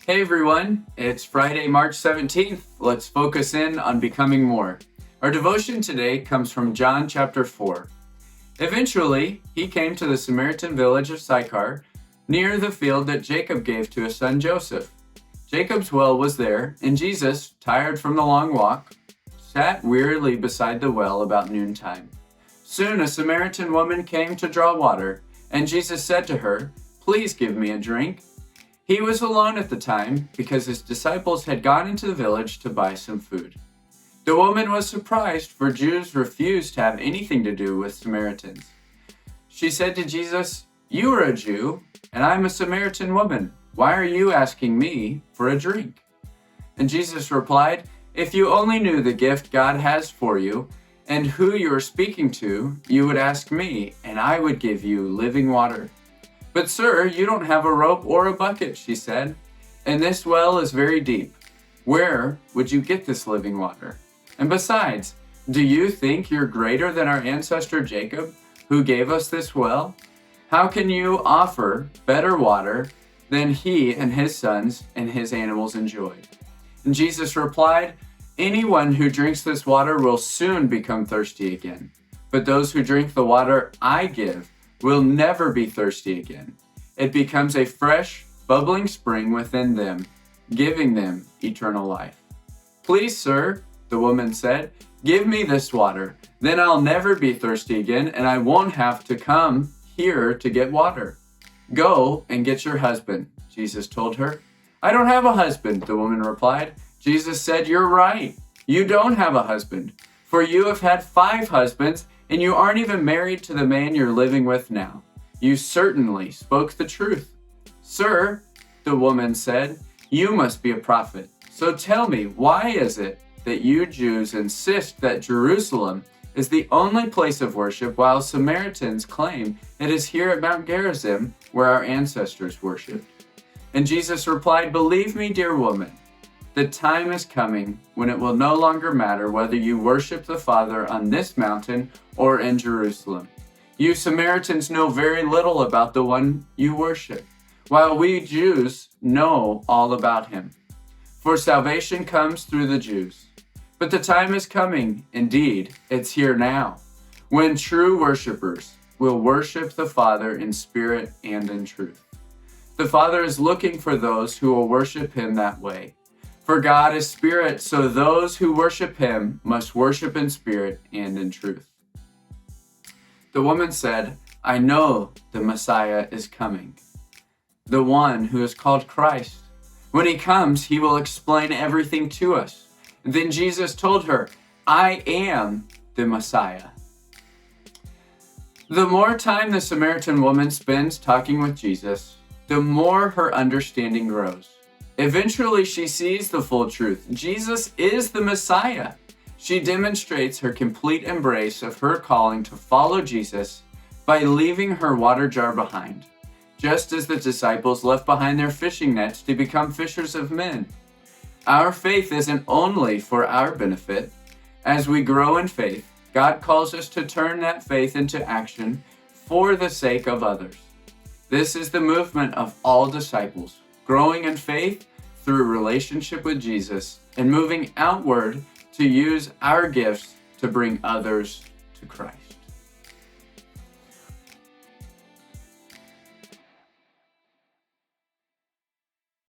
Hey everyone, it's Friday, March 17th. Let's focus in on becoming more. Our devotion today comes from John chapter 4. Eventually, he came to the Samaritan village of Sychar, near the field that Jacob gave to his son Joseph. Jacob's well was there, and Jesus, tired from the long walk, sat wearily beside the well about noontime. Soon a Samaritan woman came to draw water, and Jesus said to her, "Please give me a drink." He was alone at the time because his disciples had gone into the village to buy some food. The woman was surprised, for Jews refused to have anything to do with Samaritans. She said to Jesus, "You are a Jew, and I'm a Samaritan woman. Why are you asking me for a drink?" And Jesus replied, "If you only knew the gift God has for you and who you are speaking to, you would ask me, and I would give you living water." "But sir, you don't have a rope or a bucket," she said, "and this well is very deep. Where would you get this living water? And besides, do you think you're greater than our ancestor Jacob, who gave us this well? How can you offer better water than he and his sons and his animals enjoyed?" And Jesus replied, "Anyone who drinks this water will soon become thirsty again. But those who drink the water I give will never be thirsty again. It becomes a fresh, bubbling spring within them, giving them eternal life." "Please, sir," the woman said, "give me this water. Then I'll never be thirsty again, and I won't have to come here to get water." "Go and get your husband," Jesus told her. "I don't have a husband," the woman replied. Jesus said, "You're right. You don't have a husband, for you have had 5 husbands, and you aren't even married to the man you're living with now. You certainly spoke the truth." "Sir," the woman said, "you must be a prophet. So tell me, why is it that you Jews insist that Jerusalem is the only place of worship, while Samaritans claim it is here at Mount Gerizim where our ancestors worshipped?" And Jesus replied, "Believe me, dear woman, the time is coming when it will no longer matter whether you worship the Father on this mountain or in Jerusalem. You Samaritans know very little about the one you worship, while we Jews know all about him. For salvation comes through the Jews. But the time is coming, indeed, it's here now, when true worshipers will worship the Father in spirit and in truth. The Father is looking for those who will worship him that way. For God is spirit, so those who worship him must worship in spirit and in truth." The woman said, "I know the Messiah is coming, the one who is called Christ. When he comes, he will explain everything to us." Then Jesus told her, "I am the Messiah." The more time the Samaritan woman spends talking with Jesus, the more her understanding grows. Eventually, she sees the full truth. Jesus is the Messiah. She demonstrates her complete embrace of her calling to follow Jesus by leaving her water jar behind, just as the disciples left behind their fishing nets to become fishers of men. Our faith isn't only for our benefit. As we grow in faith, God calls us to turn that faith into action for the sake of others. This is the movement of all disciples, growing in faith through relationship with Jesus and moving outward to use our gifts to bring others to Christ.